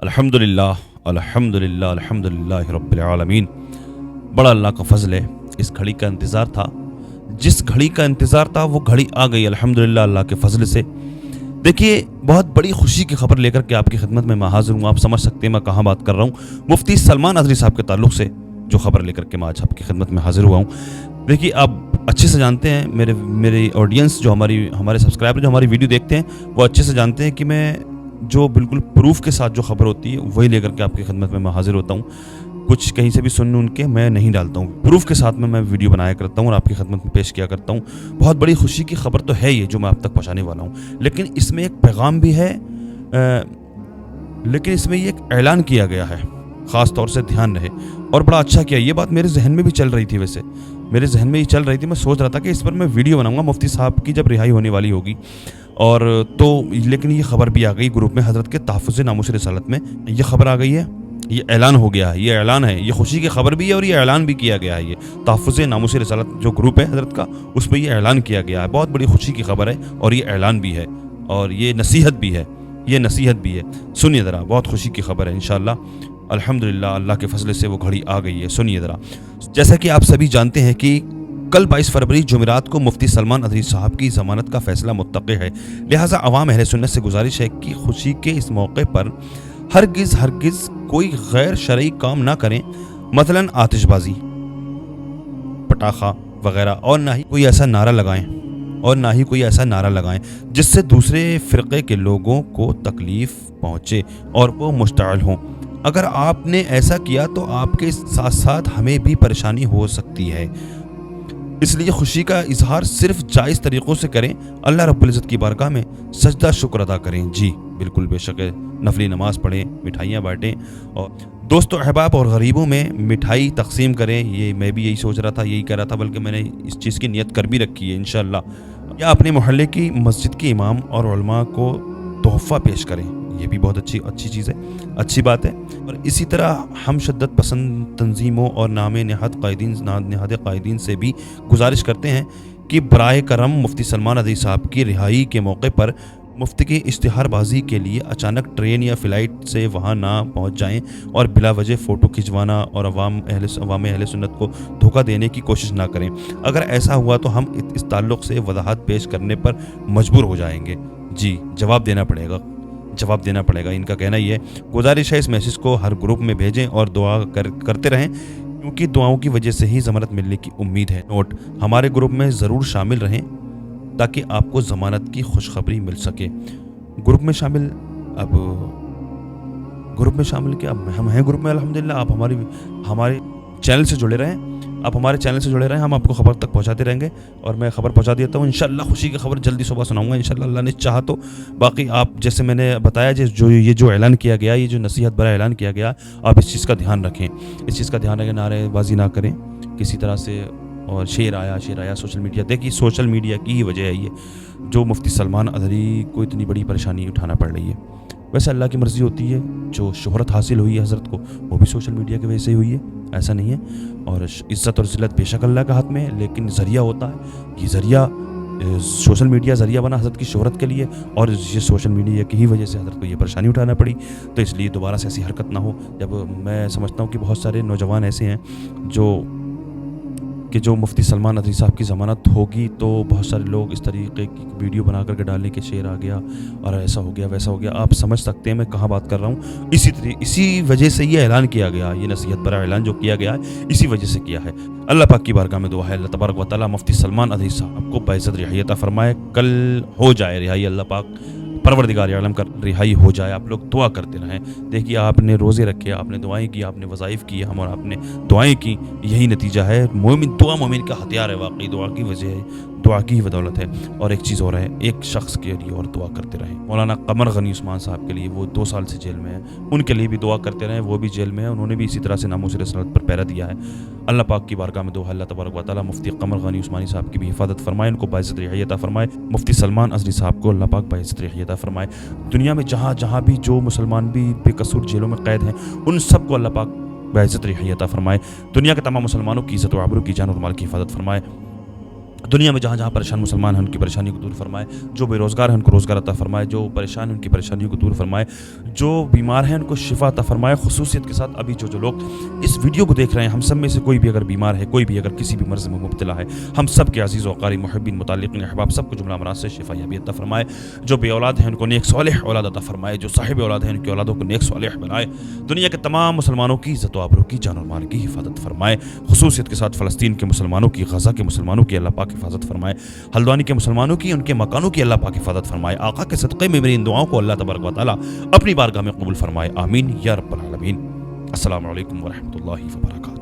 अल्हम्दुलिल्लाह अल्हम्दुलिल्लाह अल्हम्दुलिल्लाह रब्बिल आलमीन। बड़ा अल्लाह का फ़ज़ल है। इस घड़ी का इंतज़ार था, जिस घड़ी का इंतज़ार था वो घड़ी आ गई अल्हम्दुलिल्लाह अल्लाह के फ़ज़ल से। देखिए, बहुत बड़ी खुशी की खबर लेकर के आपकी खिदमत में मैं हाज़िर हूँ। आप समझ सकते हैं मैं कहाँ बात कर रहा हूँ। मुफ्ती सलमान अज़हरी साहब के ताल्लुक़ से जो खबर लेकर के मैं आज आपकी खिदमत में हाज़िर हुआ हूँ। देखिए, आप अच्छे से जानते हैं, मेरे ऑडियंस जो हमारे सब्सक्राइबर जो हमारी वीडियो देखते हैं वो अच्छे से जानते हैं कि मैं जो बिल्कुल प्रूफ के साथ जो खबर होती है वही लेकर के आपकी खिदमत में मैं हाजिर होता हूँ। कुछ कहीं से भी सुन उनके मैं नहीं डालता हूँ, प्रूफ के साथ में मैं वीडियो बनाया करता हूँ और आपकी खिदमत में पेश किया करता हूँ। बहुत बड़ी खुशी की खबर तो है ये जो मैं आप तक पहुँचाने वाला हूँ, लेकिन इसमें एक पैगाम भी है, लेकिन इसमें ये एक ऐलान किया गया है, ख़ास तौर से ध्यान रहे। और बड़ा अच्छा किया, ये बात मेरे जहन में भी चल रही थी, वैसे मेरे जहन में ही चल रही थी। मैं सोच रहा था कि इस पर मैं वीडियो बनाऊंगा मुफ्ती साहब की जब रिहाई होने वाली होगी, और तो लेकिन ये खबर भी आ गई ग्रुप में, हज़रत के तहफ़्फ़ुज़ नामूस रिसालत में ये खबर आ गई है, ये ऐलान हो गया है, ये ऐलान है, ये खुशी की खबर भी है और ये ऐलान भी किया गया है। ये तहफ़्फ़ुज़ नामूस रिसालत जो ग्रुप है हज़रत का, उस पर ये ऐलान किया गया है। बहुत बड़ी खुशी की खबर है और ये ऐलान भी है और ये नसीहत भी है, ये नसीहत भी है। सुनिए ज़रा, बहुत खुशी की खबर है इंशाअल्लाह अल्हम्दुलिल्लाह, अल्लाह के फजल से वो घड़ी आ गई है। सुनिए ज़रा, जैसा कि आप सभी जानते हैं कि कल 22 फरवरी जुमेरात को मुफ्ती सलमान अज़हरी साहब की ज़मानत का फ़ैसला मुत्तक़ि है। लिहाजा अवाम अहले सुन्नत से गुजारिश है कि खुशी के इस मौके पर हरगिज़ कोई गैर शरई काम ना करें, मसलन आतिशबाजी, पटाखा वगैरह, और ना ही कोई ऐसा नारा लगाएं जिससे दूसरे फ़िरक़े के लोगों को तकलीफ़ पहुँचे और वो मुश्तअल हों। अगर आपने ऐसा किया तो आपके साथ साथ हमें भी परेशानी हो सकती है, इसलिए खुशी का इजहार सिर्फ जायज़ तरीक़ों से करें। अल्लाह रब्बुल इज़्ज़त की बारगाह में सजदा शुक्र अदा करें। जी बिल्कुल, बेशक नफली नमाज़ पढ़ें, मिठाइयाँ बाँटें और दोस्तों अहबाब और गरीबों में मिठाई तकसीम करें। ये मैं भी यही सोच रहा था, यही कह रहा था, बल्कि मैंने इस चीज़ की नियत कर भी रखी है इंशाअल्लाह। या अपने मोहल्ले की मस्जिद के इमाम और उलमा को तोहफ़ा पेश करें, ये भी बहुत अच्छी चीज़ है, अच्छी बात है। और इसी तरह हम शिद्दत पसंद तंजीमों और नामे नहाद कायदीन से भी गुजारिश करते हैं कि बराए करम मुफ्ती सलमान अज़हरी साहब की रिहाई के मौके पर मुफ्ती की इश्तिहारबाजी के लिए अचानक ट्रेन या फ़्लाइट से वहाँ ना पहुँच जाएं और बिला वजह फ़ोटो खिंचवाना और अवाम अहले सुन्नत को धोखा देने की कोशिश ना करें। अगर ऐसा हुआ तो हम इस ताल्लुक़ से वजाहत पेश करने पर मजबूर हो जाएंगे। जी, जवाब देना पड़ेगा। इनका कहना ही है। गुजारिश है इस मैसेज को हर ग्रुप में भेजें और दुआ करते रहें, क्योंकि दुआओं की वजह से ही ज़मानत मिलने की उम्मीद है। नोट, हमारे ग्रुप में ज़रूर शामिल रहें ताकि आपको ज़मानत की खुशखबरी मिल सके। ग्रुप में शामिल क्या हम हैं ग्रुप में अल्हम्दुलिल्लाह। आप हमारे चैनल से जुड़े रहें, हम आपको खबर तक पहुंचाते रहेंगे और मैं खबर पहुंचा देता हूं। इंशाअल्लाह खुशी की खबर जल्दी सुबह सुनाऊंगा इंशाअल्लाह, अल्लाह ने चाहा तो। बाकी आप जैसे मैंने बताया, जो ऐलान किया गया, ये जो नसीहत भरा ऐलान किया गया, आप इस चीज़ का ध्यान रखें, नारेबाजी ना करें किसी तरह से। और शेर आया सोशल मीडिया, देखिए सोशल मीडिया की ही वजह है ये जो मुफ्ती सलमान अज़हरी को इतनी बड़ी परेशानी उठाना पड़ रही है। वैसे अल्लाह की मर्ज़ी होती है, जो शोहरत हासिल हुई है हज़रत को वो भी सोशल मीडिया की वजह से ही हुई है, ऐसा नहीं है। और इज़्ज़त और ज़िल्लत बेशक अल्लाह के हाथ में है, लेकिन ज़रिया होता है, ये ज़रिया सोशल मीडिया ज़रिया बना हज़रत की शोहरत के लिए, और ये सोशल मीडिया की ही वजह से हज़रत को ये परेशानी उठाना पड़ी। तो इसलिए दोबारा से ऐसी हरकत ना हो। जब मैं समझता हूँ कि बहुत सारे नौजवान ऐसे हैं जो मुफ्ती सलमान अज़हरी साहब की ज़मानत होगी तो बहुत सारे लोग इस तरीके की वीडियो बना करके डालने के शेर आ गया और ऐसा हो गया वैसा हो गया। आप समझ सकते हैं मैं कहाँ बात कर रहा हूँ। इसी वजह से ये ऐलान किया गया, ये नसीहत भरा ऐलान जो किया गया है इसी वजह से किया है। अल्लाह पाक की बारगाह में दुआ है, अल्लाह तबारक व तआला मुफ्ती सलमान अज़हरी साहब को बाइज़्ज़त रिहाई अता फरमाए। कल हो जाए रिहाई, अल्लाह पाक परवरदिगार आलम का रिहाई हो जाए। आप लोग दुआ करते रहें। देखिए, आपने रोज़े रखे, आपने दुआएं की, आपने वज़ाइफ किए, हम और आपने दुआएं की, यही नतीजा है। दुआ मोमिन का हथियार है, वाकई दुआ की वजह है, दुआ की ही बदौलत है। और एक चीज़ और है, एक शख्स के लिए और दुआ करते रहें, मौलाना कमर गनी उस्मान साहब के लिए, वो 2 साल से जेल में है, उनके लिए भी दुआ करते रहें। वो भी जेल में है, उन्होंने भी इसी तरह से नामूस रिसालत पर पहरा दिया है। अल्लाह पाक की बारगाह में दुआ, अल्लाह तबारक व तआला मुफ्ती कमर गनी उस्मानी साहब की भी हिफाजत फरमाए, उनको बाइज़्ज़त रिहाई अता फरमाए। मुफ्ती सलमान अज़हरी साहब को अल्लाह पाक बाइज़्ज़त रिहाई अता फरमाए। दुनिया में जहाँ भी जो मुसलमान भी बेकसूर जेलों में कैद हैं, उन सब को अल्लाह पाक बाइज़्ज़त रिहाई अता फरमाए। दुनिया के तमाम मुसलमानों की इज़्ज़त व आबरू की, जान और माल की हिफाजत फरमाए। دنیا میں جہاں جہاں پریشان مسلمان ہیں ان کی پریشانی کو دور فرمائے، جو بے روزگار ہیں ان کو روزگار عطا فرمائے، جو پریشان ہیں ان کی پریشانیوں کو دور فرمائے، جو بیمار ہیں ان کو شفا عطا فرمائے۔ خصوصیت کے ساتھ ابھی جو لوگ اس ویڈیو کو دیکھ رہے ہیں، ہم سب میں سے کوئی بھی اگر بیمار ہے، کوئی بھی اگر کسی بھی مرض میں مبتلا ہے، ہم سب کے عزیز و اقارب، محبین، متعلقین، احباب، سب کو جملہ امراض سے شفا یابی عطا فرمائے۔ جو بے اولاد ہیں ان کو نیک صالح اولاد عطا فرمائے، جو صاحب اولاد ہیں ان کی اولادوں کو نیک صالح بنائے۔ دنیا کے تمام مسلمانوں کی عزت و آبرو کی، جان و مال کی حفاظت فرمائے۔ خصوصیت کے ساتھ فلسطین کے مسلمانوں کی، غزہ کے مسلمانوں کی اللہ پاک حفاظت فرمائے۔ ہلدوانی کے مسلمانوں کی، ان کے مکانوں کی اللہ پاک حفاظت فرمائے۔ آقا کے صدقے میں میری ان دعاؤں کو اللہ تبارک و تعالی اپنی بارگاہ میں قبول فرمائے، آمین یا رب العالمین۔ السلام علیکم ورحمۃ اللہ وبرکاتہ۔